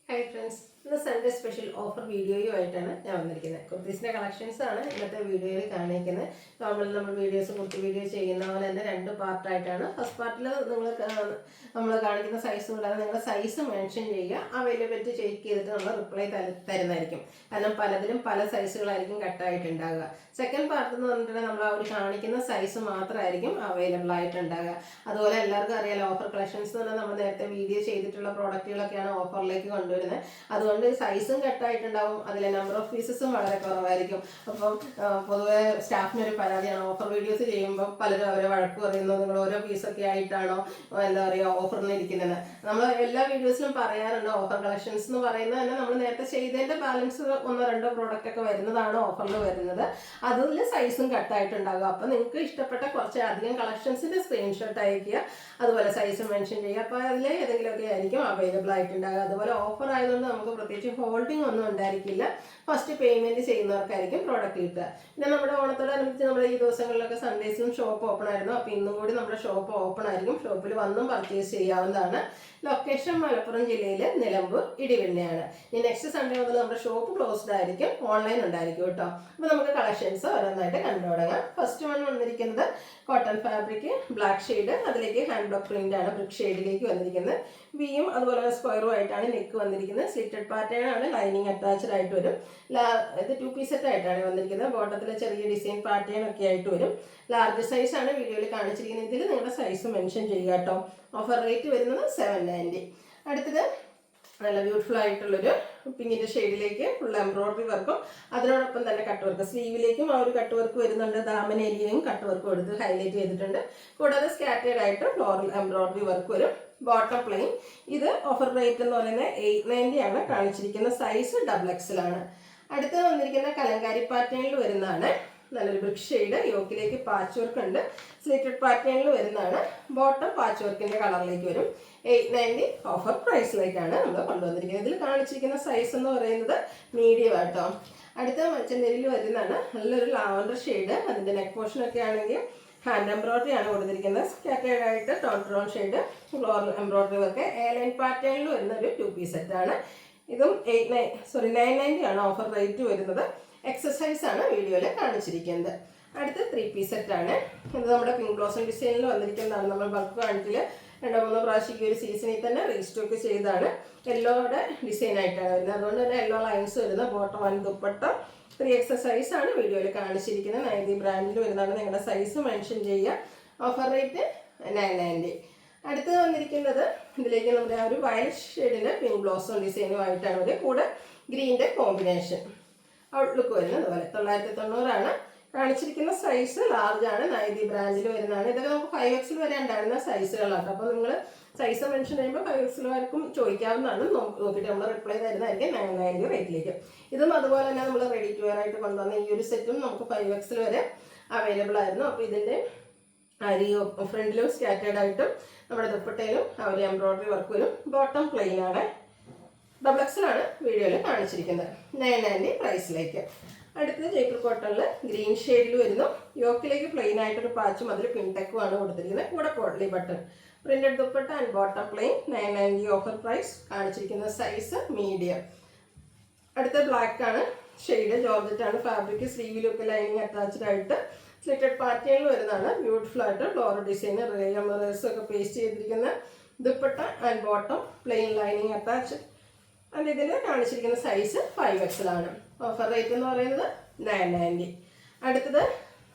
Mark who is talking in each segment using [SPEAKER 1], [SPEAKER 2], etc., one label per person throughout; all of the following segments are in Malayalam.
[SPEAKER 1] Hi friends, ഇന്ന് സൺഡേ സ്പെഷ്യൽ ഓഫർ വീഡിയോയുമായിട്ടാണ് ഞാൻ വന്നിരിക്കുന്നത്. കുർത്തീസിൻ്റെ കളക്ഷൻസ് ആണ് ഇന്നത്തെ വീഡിയോയിൽ കാണിക്കുന്നത്. നമ്മൾ വീഡിയോസ് കുർത്തി വീഡിയോ ചെയ്യുന്ന പോലെ തന്നെ രണ്ട് പാർട്ടായിട്ടാണ്. ഫസ്റ്റ് പാർട്ടിൽ നമ്മൾ കാണിക്കുന്ന സൈസ് കൂടാതെ നിങ്ങളുടെ സൈസ് മെൻഷൻ ചെയ്യുക, അവൈലബിലിറ്റി ചെക്ക് ചെയ്തിട്ട് നമ്മൾ റിപ്ലൈ തരുന്നതായിരിക്കും. കാരണം പലതിലും പല സൈസുകളായിരിക്കും കട്ടായിട്ടുണ്ടാകുക. സെക്കൻഡ് പാർട്ട് എന്ന് പറഞ്ഞിട്ടുണ്ടെങ്കിൽ നമ്മൾ അവർ കാണിക്കുന്ന സൈസ് മാത്രമായിരിക്കും അവൈലബിൾ ആയിട്ടുണ്ടാകുക. അതുപോലെ എല്ലാവർക്കും അറിയാലോ, ഓഫർ കളക്ഷൻസ് എന്ന് പറഞ്ഞാൽ നമ്മൾ നേരത്തെ വീഡിയോ ചെയ്തിട്ടുള്ള പ്രോഡക്റ്റുകളൊക്കെയാണ് ഓഫറിലേക്ക് കൊണ്ടുവരുന്നത്. അതുകൊണ്ട് സൈസും കട്ടായിട്ടുണ്ടാവും, അതിലെ നമ്പർ ഓഫ് പീസസും വളരെ കുറവായിരിക്കും. അപ്പം പൊതുവെ സ്റ്റാഫിനൊരു പരാതിയാണ്, ഓഫർ വീഡിയോസ് ചെയ്യുമ്പോൾ പലരും അവരെ വഴക്ക് പറയുന്നു, നിങ്ങൾ ഓരോ പീസൊക്കെ ആയിട്ടാണോ എന്താ പറയുക ഓഫറിന് ഇരിക്കുന്നത്. നമ്മൾ എല്ലാ വീഡിയോസിലും പറയാറുണ്ട്, ഓഫർ കളക്ഷൻസ് എന്ന് പറയുന്നത് തന്നെ നമ്മൾ നേരത്തെ ചെയ്തതിൻ്റെ ബാലൻസ് ഒന്നോ രണ്ടോ പ്രോഡക്റ്റ് ഒക്കെ വരുന്നതാണ് ഓഫറിൽ വരുന്നത്. അതിൽ സൈസും കട്ടായിട്ടുണ്ടാകും. അപ്പം നിങ്ങൾക്ക് ഇഷ്ടപ്പെട്ട കുറച്ച് അധികം കളക്ഷൻസിൻ്റെ സ്ക്രീൻഷോട്ട് അയക്കുക, അതുപോലെ സൈസ് മെൻഷൻ ചെയ്യുക. അപ്പോൾ അതിൽ ഏതെങ്കിലുമൊക്കെ ആയിരിക്കും അവൈലബിൾ ആയിട്ടുണ്ടാകുക. അതുപോലെ ഓഫർ ആയതുകൊണ്ട് നമുക്ക് പ്രത്യേകിച്ച് ഹോൾഡിംഗ് ഒന്നും ഉണ്ടായിരിക്കില്ല. ഫസ്റ്റ് പേയ്മെന്റ് ചെയ്യുന്നവർക്കായിരിക്കും പ്രോഡക്റ്റ് കിട്ടുക. പിന്നെ നമ്മുടെ ഓണത്തോടനുബന്ധിച്ച് നമ്മുടെ ഈ ദിവസങ്ങളിലൊക്കെ സൺഡേസിലും ഷോപ്പ് ഓപ്പൺ ആയിരുന്നു. അപ്പോൾ ഇന്നും കൂടി നമ്മുടെ ഷോപ്പ് ഓപ്പൺ ആയിരിക്കും. ഷോപ്പിൽ വന്നും പർച്ചേസ് ചെയ്യാവുന്നതാണ്. ലൊക്കേഷൻ മലപ്പുറം ജില്ലയിൽ നിലമ്പൂർ ഇടിവെണ്ണയാണ്. ഇനി നെക്സ്റ്റ് സൺഡേ മുതൽ നമ്മുടെ ഷോപ്പ് ക്ലോസ്ഡ് ആയിരിക്കും, ഓൺലൈൻ ഉണ്ടായിരിക്കും കേട്ടോ. അപ്പോൾ നമുക്ക് കളക്ഷൻസ് ഓരോന്നായിട്ട് കണ്ടു തുടങ്ങാം. ഫസ്റ്റ് വൺ വന്നിരിക്കുന്നത് കോട്ടൺ ഫാബ്രിക് ബ്ലാക്ക് ഷെയ്ഡ്, അതിലേക്ക് ഹാൻഡ് ബ്ലോക്ക് പ്രിന്റ് ആണ് ബ്രിക്ക് ഷെയ്ഡിലേക്ക് വന്നിരിക്കുന്നത്. വിയും അതുപോലെ സ്ക്വയറും ആയിട്ടാണ് നെക്ക് വന്നിരിക്കുന്നത്. സ്ലിറ്റഡ് പാറ്റേൺ ആണ്, ലൈനിങ് അറ്റാച്ച്ഡ് ആയിട്ട് വരും. ഇത് 2 പീസ് സെറ്റ് ആയിട്ടാണ് വന്നിരിക്കുന്നത്. ബോട്ടത്തിൽ ചെറിയ ഡിസൈൻ പാറ്റേൺ ഒക്കെ ആയിട്ട് വരും. ലാർജ് സൈസ് ആണ് വീഡിയോയിൽ കാണിച്ചിരിക്കുന്നത്. ഇതിൽ നിങ്ങളുടെ സൈസ് മെൻഷൻ ചെയ്യുക കേട്ടോ. ഓഫർ റേറ്റ് വരുന്നത് 790. അടുത്തത് നല്ല ബ്യൂട്ടിഫുൾ ആയിട്ടുള്ളൊരു പിങ്കിൻ്റെ ഷെയ്ഡിലേക്ക് ഫുൾ എംബ്രോയിഡറി വർക്കും അതിനോടൊപ്പം തന്നെ കട്ട് വർക്ക്, സ്ലീവിലേക്കും ആ ഒരു കട്ട് വർക്ക് വരുന്നുണ്ട്. ദാമൻ ഏരിയയും കട്ട് വർക്കും എടുത്ത് ഹൈലൈറ്റ് ചെയ്തിട്ടുണ്ട്. കൂടാതെ സ്കാറ്റേഡ് ആയിട്ട് ഫ്ലോറൽ എംബ്രോയിഡറി വർക്ക് വരും. Bottom plain. ഇത് ഓഫർ റേറ്റ് എന്ന് പറയുന്നത് 890 ആണ് കാണിച്ചിരിക്കുന്ന. സൈസ് XXL ആണ്. അടുത്ത് വന്നിരിക്കുന്ന കലങ്കാരി പാറ്റേണിൽ വരുന്നതാണ്. നല്ലൊരു ബ്രിക്ക് ഷെയ്ഡ്, യോക്കിലേക്ക് പാച്ച് വർക്ക് ഉണ്ട്. സ്ലിറ്റഡ് പാറ്റേണിൽ വരുന്നതാണ്. ബോട്ടം പാച്ച് വർക്കിന്റെ കളറിലേക്ക് വരും. 890 ഓഫർ പ്രൈസിലേക്കാണ് നമ്മൾ കൊണ്ടുവന്നിരിക്കുന്നത്. ഇതിൽ കാണിച്ചിരിക്കുന്ന സൈസ് എന്ന് പറയുന്നത് മീഡിയം ആട്ടോ. അടുത്ത മച്ചന്തേരിയിൽ വരുന്നതാണ് നല്ലൊരു ലാവൻഡർ ഷെയ്ഡ്. അതിന്റെ നെക്ക് പോർഷൻ ഒക്കെ ആണെങ്കിൽ ഹാൻഡ് എംബ്രോയിഡറി ആണ് കൊടുത്തിരിക്കുന്നത്. സ്കാറ്റേഡ് ആയിട്ട് tone shade floral embroidery work. Line പാറ്റേണിൽ വരുന്ന ഒരു 2 പീസ് സെറ്റ് ആണ്. ഇതും 990 ആണ് ഓഫർ റേറ്റ് വരുന്നത്. എക്സസൈസ് ആണ് വീഡിയോയിൽ കാണിച്ചിരിക്കുന്നത്. അടുത്ത 3 പീസ് സെറ്റ് ആണ്. ഇത് നമ്മുടെ പിങ്ക് ബ്ലോസം ഡിസൈനിൽ വന്നിരിക്കുന്നതാണ്. നമ്മൾ ബൾക്ക് ക്വാണ്ടിറ്റിയിൽ 2-3 പ്രാവശ്യം ഒരു സീസണിൽ തന്നെ റീസ്റ്റോക്ക് ചെയ്താണ്. യെല്ലോയുടെ ഡിസൈൻ ആയിട്ടാണ് വരുന്നത്. അതുകൊണ്ട് തന്നെ യെല്ലോ ലൈൻസ് വരുന്ന bottom and dupatta 3X size ആണ് വീഡിയോയിൽ കാണിച്ചിരിക്കുന്നത്. നൈതി ബ്രാൻഡിൽ വരുന്നതാണ്. നിങ്ങളുടെ സൈസ് മെൻഷൻ ചെയ്യുക. Offer rate 990. അടുത്ത് വന്നിരിക്കുന്നത് ഇതിലേക്ക് നമ്മുടെ ആ ഒരു വയലറ്റ് ഷെയ്ഡിൻ്റെ പിങ്ക് ബ്ലോസം ഡിസൈനുമായിട്ടാണ് വരിക. കൂടെ ഗ്രീൻ്റെ കോമ്പിനേഷൻ ഔട്ട്ലുക്ക് വരുന്നത്. അതുപോലെ 990 ആണ് കാണിച്ചിരിക്കുന്ന. സൈസ് ലാർജ് ആണ്, നൈതി ബ്രാൻഡിൽ വരുന്നതാണ്. ഇതൊക്കെ നമുക്ക് 5XL വരെ ഉണ്ടായിരുന്ന സൈസുകളാണ്. അപ്പോൾ നിങ്ങൾ സൈസ് മെൻഷൻ ചെയ്യുമ്പോൾ 5XL വരെക്കും ചോദിക്കാവുന്നതാണ്. നോക്കിയിട്ട് നമ്മൾ റിപ്ലൈ തരുന്നതായിരിക്കും 990 റേറ്റിലേക്ക്. ഇതും അതുപോലെ തന്നെ നമ്മൾ റെഡി ടു വെയർ ആയിട്ട് കൊണ്ടുവന്ന ഈ ഒരു സെറ്റും നമുക്ക് 5XL വരെ അവൈലബിൾ ആയിരുന്നു. അപ്പോൾ ഇതിൻ്റെ ഫ്രണ്ടിലും സ്കാറ്റേഡ് ആയിട്ടും നമ്മുടെ ദുപ്പട്ടയിലും ആ ഒരു എംബ്രോയിഡറി വർക്ക് വരും. ബോട്ടം പ്ലെയിൻ ആണ്. XXL ആണ് വീഡിയോയിൽ കാണിച്ചിരിക്കുന്നത്. 990 പ്രൈസിലേക്ക്. അടുത്തത് ജയ്പൂർ കോട്ടണിൽ ഗ്രീൻ ഷെയ്ഡിൽ വരുന്നു. യോക്കിലേക്ക് പ്ലെയിൻ ആയിട്ടൊരു പാച്ചും അതിൽ പിൻടെക്കും ആണ് കൊടുത്തിരിക്കുന്നത്. കൂടെ potli button printed dupatta and bottom plain. 990 offer price. കാണിച്ചിരിക്കുന്ന സൈസ് മീഡിയം. അടുത്ത ബ്ലാക്ക് ആണ് ഷെയ്ഡ്. ജോർജറ്റ് ആണ് ഫാബ്രിക്. സ്ലീവിലൊക്കെ ലൈനിങ് അറ്റാച്ച്ഡ് ആയിട്ട് സ്ലിറ്റഡ് പാറ്റേണിൽ വരുന്നതാണ്. ബ്യൂട്ടിഫുൾ ആയിട്ട് ഫ്ലോറൽ ഡിസൈൻ റേസ് ഒക്കെ പേസ്റ്റ് ചെയ്തിരിക്കുന്ന dupatta and bottom plain lining attach. And ഇതിൽ കാണിച്ചിരിക്കുന്ന സൈസ് 5XL ആണ്. ഓഫർ റേറ്റ് എന്ന് പറയുന്നത് 990. അടുത്തത്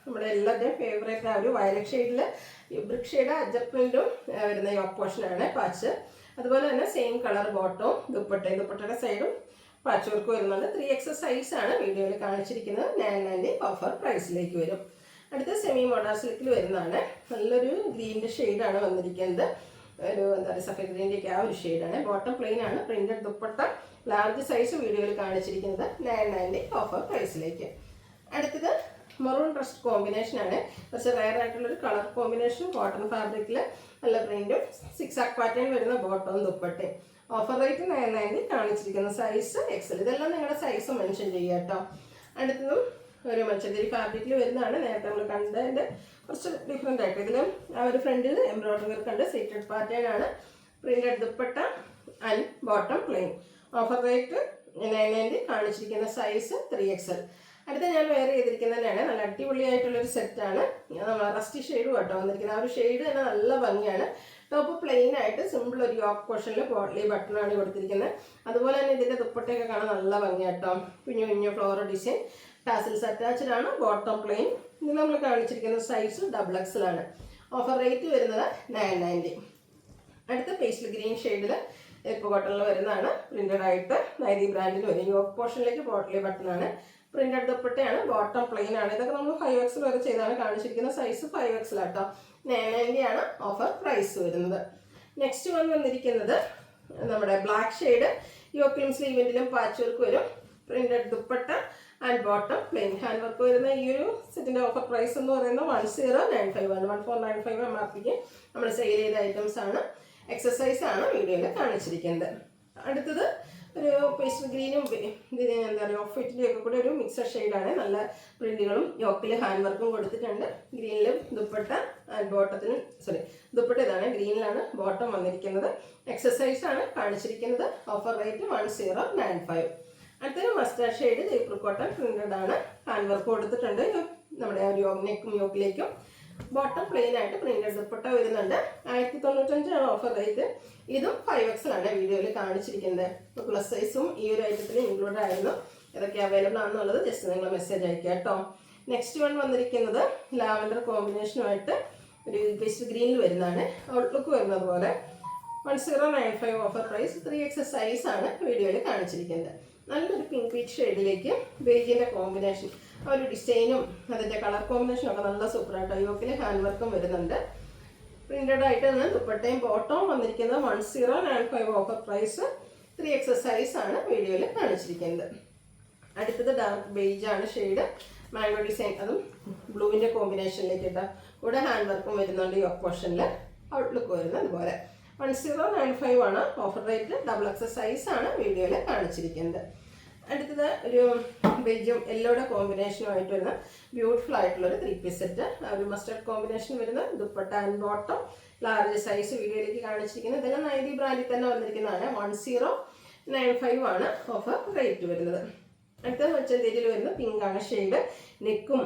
[SPEAKER 1] നമ്മുടെ എല്ലാവരുടെയും ഫേവറേറ്റ് ആ ഒരു വയലറ്റ് ഷെയ്ഡിൽ ബ്രിക്ക് ഷെയ്ഡ് അജർ പ്രിന്റും വരുന്ന യോക്ക് പോർഷനാണ് പാച്ച്. അതുപോലെ തന്നെ സെയിം കളർ ബോട്ടവും ദുപ്പട്ടയുടെ സൈഡും പാച്ച് വർക്ക് വരുന്നുണ്ട്. 3X സൈസ് ആണ് വീഡിയോയിൽ കാണിച്ചിരിക്കുന്നത്. 990 ഓഫർ പ്രൈസിലേക്ക് വരും. അടുത്ത സെമി മോഡാർ സിൽക്കിൽ വരുന്നതാണ്. നല്ലൊരു ഗ്രീൻ്റെ ഷെയ്ഡാണ് വന്നിരിക്കുന്നത്. ഒരു എന്താ പറയുക സഫേദ് ഗ്രീൻ്റെയൊക്കെ ആ ഒരു ഷെയ്ഡാണ്. ബോട്ടം പ്ലെയിൻ ആണ്. പ്രിന്റഡ് ദുപ്പട്ട ലാർജ് സൈസ് വീഡിയോയിൽ കാണിച്ചിരിക്കുന്നത്. 990 ഓഫർ പ്രൈസിലേക്ക്. അടുത്തത് മെറൂൺ റസ്റ്റ് കോമ്പിനേഷൻ ആണ്. കുറച്ച് റയർ ആയിട്ടുള്ളൊരു കളർ കോമ്പിനേഷൻ. കോട്ടൺ ഫാബ്രിക്കിൽ നല്ല പ്രിന്റും 6 പാറ്റേൺ വരുന്ന ബോട്ടവും ദുപ്പട്ടയും. Offer rate 990. കാണിച്ചിരിക്കുന്ന സൈസ് XL. ഇതെല്ലാം നിങ്ങളുടെ സൈസ് മെൻഷൻ ചെയ്യുക കേട്ടോ. അടുത്തതും ഒരു മച്ചന്തേരി ഫാബ്രിക്കിൽ വരുന്നതാണ്. നേരത്തെ നമ്മൾ കണ്ടതിൻ്റെ കുറച്ച് ഡിഫറെൻ്റ് ആയിട്ട് ഇതിലും ആ ഒരു ഫ്രണ്ടിൽ എംബ്രോയിഡറി വർക്ക് ഉണ്ട്. സ്ലിറ്റഡ് പാറ്റേൺ ആണ്. Printed dupatta and bottom plain. Offer rate 990, കാണിച്ചിരിക്കുന്ന സൈസ് 3XL. അടുത്ത ഞാൻ വെയർ ചെയ്തിരിക്കുന്നതിനാണ് നല്ല അടിപൊളിയായിട്ടുള്ളൊരു സെറ്റാണ്. റസ്റ്റി ഷെയ്ഡും കേട്ടോ വന്നിരിക്കുന്നത്. ആ ഒരു ഷെയ്ഡ് തന്നെ നല്ല ഭംഗിയാണ്. ടോപ്പ് പ്ലെയിൻ ആയിട്ട് സിമ്പിൾ ഒരു യോക്ക് പോർഷനിൽ പോട്ട്ലി ബട്ടണാണ് കൊടുത്തിരിക്കുന്നത്. അതുപോലെ തന്നെ ഇതിൻ്റെ ദുപ്പട്ടയൊക്കെ കാണാൻ നല്ല ഭംഗിയാട്ടോ. കുഞ്ഞു കുഞ്ഞു ഫ്ലോറൽ ഡിസൈൻ, ടാസിൽസ് അറ്റാച്ച്ഡ് ആണ്. Bottom plain. ഇത് നമ്മൾ കാണിച്ചിരിക്കുന്ന സൈസ് XXL ആണ്. ഓഫർ റേറ്റ് വരുന്നത് 990. അടുത്ത പേസ്റ്റൽ ഗ്രീൻ ഷെയ്ഡിൽ ഇപ്പോൾ കോട്ടണിൽ വരുന്നതാണ്. പ്രിന്റഡ് ആയിട്ട് നൈതി ബ്രാൻഡിൽ വരും. യോക്ക് പോർഷനിലേക്ക് പോട്ട്ലി ബട്ടണാണ്. പ്രിന്റഡ് ദുപ്പട്ടയാണ്. ബോട്ടം പ്ലെയിൻ ആണ്. ഇതൊക്കെ നമ്മൾ 5XL വരെ ചെയ്താണ് കാണിച്ചിരിക്കുന്ന സൈസ് 5XL ആട്ടോ. 990 ആണ് ഓഫർ പ്രൈസ് വരുന്നത്. നെക്സ്റ്റ് വന്നിരിക്കുന്നത് നമ്മുടെ ബ്ലാക്ക് ഷെയ്ഡ്. യോക്കിലും സ്ലീവിൻ്റിലും പാച്ച് വർക്ക് വരും. Printed dupatta and bottom plain. Hand work വരുന്ന ഈ ഒരു സെറ്റിൻ്റെ ഓഫർ പ്രൈസ് എന്ന് പറയുന്നത് 1095 ആണ്. 1495 MRPക്ക് നമ്മൾ സെയിൽ ചെയ്ത ഐറ്റംസ് ആണ്. എക്സസൈസ് ആണ് വീഡിയോയിൽ കാണിച്ചിരിക്കുന്നത്. അടുത്തത് ഒരു പേസ്റ്റൽ ഗ്രീനും എന്താ പറയുക ഓഫ് വൈറ്റിൻ്റെ ഒക്കെ കൂടെ ഒരു മിക്സഡ് ഷെയ്ഡാണ്. നല്ല പ്രിന്റുകളും യോക്കിൽ ഹാൻഡ് വർക്കും കൊടുത്തിട്ടുണ്ട്. ഗ്രീനിലും ദുപ്പട്ട ആൻഡ് ബോട്ടത്തിന് ദുപ്പട്ട ഇതാണ്. ഗ്രീനിലാണ് ബോട്ടം വന്നിരിക്കുന്നത്. എക്സസൈസ് ആണ് കാണിച്ചിരിക്കുന്നത്. Offer rate 1095. അടുത്തൊരു mustard shade Jaipur cotton printed ആണ്. ഹാൻഡ് വർക്ക് കൊടുത്തിട്ടുണ്ട്. നമ്മുടെ ഒരു നെക്കും യോക്കിലേക്കും. ബോട്ടം പ്ലെയിൻ ആയിട്ട് പ്രിന്റഡ് ദുപ്പട്ട വരുന്നുണ്ട്. 1095 ആണ് ഓഫർ റേറ്റ്. ഇതും 5XL ആണ് വീഡിയോയിൽ കാണിച്ചിരിക്കുന്നത്. ഇപ്പോൾ പ്ലസ് സൈസും ഈ ഒരു ഐറ്റത്തിൽ ഇൻക്ലൂഡ് ആയിരുന്നു. ഏതൊക്കെ അവൈലബിൾ ആണെന്നുള്ളത് ജസ്റ്റ് നിങ്ങൾ മെസ്സേജ് അയക്കുക കേട്ടോ. നെക്സ്റ്റ് വന്നിരിക്കുന്നത് ലാവൻഡർ കോമ്പിനേഷനുമായിട്ട് ഒരു പേസ്റ്റ് ഗ്രീനിൽ വരുന്നതാണ്. ഔട്ട്ലുക്ക് വരുന്നത് പോലെ 1095 ഓഫർ പ്രൈസ്. 3XL സൈസ് ആണ് വീഡിയോയിൽ കാണിച്ചിരിക്കുന്നത്. നല്ലൊരു പിങ്ക് പീച്ച് ഷെയ്ഡിലേക്ക് ബേജിൻ്റെ കോമ്പിനേഷൻ, ആ ഒരു ഡിസൈനും അതിൻ്റെ കളർ കോമ്പിനേഷനും ഒക്കെ നല്ല സൂപ്പറായിട്ടോ. യോക്കിൽ ഹാൻഡ് വർക്കും വരുന്നുണ്ട്. പ്രിന്റഡ് ആയിട്ട് തന്നെ ദുപ്പട്ടയും ബോട്ടവും വന്നിരിക്കുന്നത് 1095 ഓഫർ പ്രൈസ്. 3XL സൈസ് ആണ് വീഡിയോയിൽ കാണിച്ചിരിക്കുന്നത്. അടുത്തത് ഡാർക്ക് ബേജ് ആണ് ഷെയ്ഡ്. മാംഗോ ഡിസൈൻ, അതും ബ്ലൂവിൻ്റെ കോമ്പിനേഷനിലേക്ക് ഇട്ടാൽ കൂടെ ഹാൻഡ് വർക്കും വരുന്നുണ്ട്. യോക്ക് പോർഷനിൽ ഔട്ട്ലുക്ക് വരുന്നത് അതുപോലെ 1095 ആണ് ഓഫർ റേറ്റ്. XXL സൈസ് ആണ് വീഡിയോയിൽ കാണിച്ചിരിക്കുന്നത്. അടുത്തത് ഒരു ബേജും യെല്ലോയുടെ കോമ്പിനേഷനുമായിട്ട് വരുന്ന ബ്യൂട്ടിഫുൾ ആയിട്ടുള്ളൊരു 3 പീസ് സെറ്റ്. ഒരു മസ്റ്റർഡ് കോമ്പിനേഷൻ വരുന്ന dupatta and bottom large size വീഡിയോയിലേക്ക് കാണിച്ചിരിക്കുന്നത്. ഇതെല്ലാം നൈതി ബ്രാൻഡിൽ തന്നെ വന്നിരിക്കുന്നതാണ്. 1095 ആണ് ഓഫർ റേറ്റ് വരുന്നത്. അടുത്ത മച്ചന്തേരിയിൽ വരുന്ന പിങ്ക് ആണ് ഷെയ്ഡ്. നെക്കും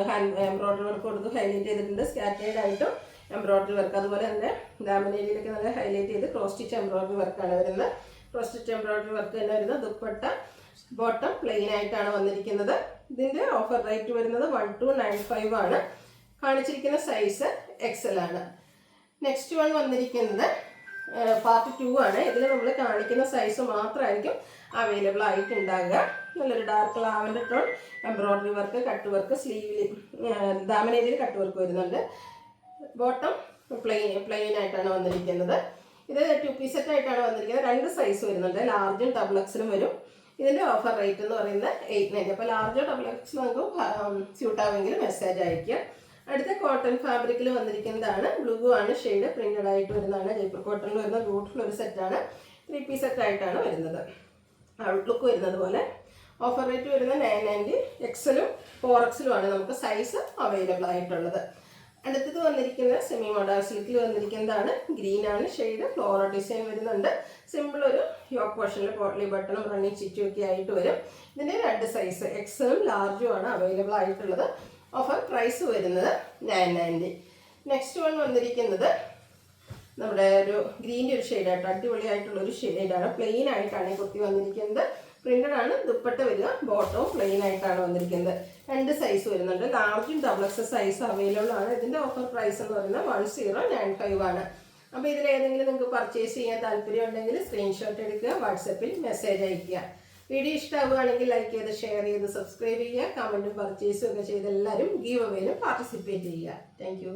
[SPEAKER 1] ഹാൻഡ് എംബ്രോയിഡറി വർക്ക് കൊടുത്ത് ഹൈലൈറ്റ് ചെയ്തിട്ടുണ്ട്. സ്കാറ്റേഡ് ആയിട്ടും എംബ്രോയിഡറി വർക്ക്, അതുപോലെ തന്നെ ഡാമനേരിയിലൊക്കെ നല്ല ഹൈലൈറ്റ് ചെയ്ത് ക്രോസ് സ്റ്റിച്ച് എംബ്രോയിഡറി വർക്കാണ് വരുന്നത്. ക്രോസ് സ്റ്റിച്ച് എംബ്രോയിഡറി വർക്ക് തന്നെ വരുന്ന ദുപ്പട്ട ബോട്ടം പ്ലെയിൻ ആയിട്ടാണ് വന്നിരിക്കുന്നത്. ഇതിൻ്റെ ഓഫർ റേറ്റ് വരുന്നത് 1295 ആണ്. കാണിച്ചിരിക്കുന്ന സൈസ് XL ആണ്. നെക്സ്റ്റ് വന്നിരിക്കുന്നത് പാർട്ട് 2 ആണ്. ഇതിൽ നമ്മൾ കാണിക്കുന്ന സൈസ് മാത്രമായിരിക്കും അവൈലബിൾ ആയിട്ടുണ്ടാകുക. നല്ലൊരു dark lavender tone embroidery work, cut work, സ്ലീവിൽ ദാമനേരിയിൽ കട്ട് വർക്ക് വരുന്നുണ്ട്. ബോട്ടം പ്ലെയിൻ ആയിട്ടാണ് വന്നിരിക്കുന്നത്. ഇത് 2 പീസ് സെറ്റ് ആയിട്ടാണ് വന്നിരിക്കുന്നത്. 2 സൈസ് വരുന്നുണ്ട്. ലാർജും XXL വരും. ഇതിൻ്റെ ഓഫർ റേറ്റ് എന്ന് പറയുന്നത് 890. അപ്പോൾ ലാർജോ XXL നമുക്ക് സ്യൂട്ടാവെങ്കിൽ മെസ്സേജ് അയക്കുക. അടുത്ത കോട്ടൺ ഫാബ്രിക്കിൽ വന്നിരിക്കുന്നതാണ്. ബ്ലൂ ആണ് ഷെയ്ഡ്. പ്രിന്റഡ് ആയിട്ട് വരുന്നതാണ്. ജയ്പൂർ കോട്ടണിൽ വരുന്ന ബ്യൂട്ടിഫുൾ ഒരു സെറ്റാണ്. 3 പീസ് സെറ്റ് ആയിട്ടാണ് വരുന്നത്. ഔട്ട്ലുക്ക് വരുന്നത് പോലെ. ഓഫർ റേറ്റ് വരുന്നത് 990. XLും 4XLും ആണ് നമുക്ക് സൈസ് അവൈലബിൾ ആയിട്ടുള്ളത്. അടുത്തത് വന്നിരിക്കുന്നത് സെമി മോഡൽ സിൽക്കിൽ വന്നിരിക്കുന്നതാണ്. ഗ്രീൻ ആണ് ഷെയ്ഡ്. ഫ്ലോറൽ ഡിസൈൻ വരുന്നുണ്ട്. സിമ്പിൾ ഒരു യോക്ക് പോർഷനിൽ പോട്ട്ലി ബട്ടണും റണ്ണിങ് ചിറ്റും ഒക്കെ ആയിട്ട് വരും. ഇതിൻ്റെ 2 സൈസ് XLും ലാർജും ആണ് അവൈലബിൾ ആയിട്ടുള്ളത്. ഓഫർ പ്രൈസ് വരുന്നത് 990. നെക്സ്റ്റ് വന്നിരിക്കുന്നത് നമ്മുടെ ഒരു ഗ്രീൻ്റെ ഒരു ഷെയ്ഡായിട്ട് അടിപൊളിയായിട്ടുള്ളൊരു ഷെയ്ഡാണ്. പ്ലെയിൻ ആയിട്ടാണ് കുർത്തി വന്നിരിക്കുന്നത്. പ്രിന്റഡ് ആണ്. ദുപ്പട്ട വരിക. ബോട്ടവും പ്ലെയിൻ ആയിട്ടാണ് വന്നിരിക്കുന്നത്. 2 സൈസ് വരുന്നുണ്ട്. ലാർജും XXL സൈസ് അവൈലബിൾ ആണ്. ഇതിൻ്റെ ഓഫർ പ്രൈസ് എന്ന് പറയുന്നത് 1095 ആണ്. അപ്പോൾ ഇതിലേതെങ്കിലും നിങ്ങൾക്ക് പർച്ചേസ് ചെയ്യാൻ താല്പര്യം ഉണ്ടെങ്കിൽ സ്ക്രീൻഷോട്ട് എടുക്കുക, വാട്സപ്പിൽ മെസ്സേജ് അയയ്ക്കുക. വീഡിയോ ഇഷ്ടമാവുകയാണെങ്കിൽ ലൈക്ക് ചെയ്ത് ഷെയർ ചെയ്ത് സബ്സ്ക്രൈബ് ചെയ്യുക. കമൻറ്റും പർച്ചേസും ഒക്കെ ചെയ്ത് എല്ലാവരും ഗീവ് അവേയിലും പാർട്ടിസിപ്പേറ്റ് ചെയ്യുക. താങ്ക്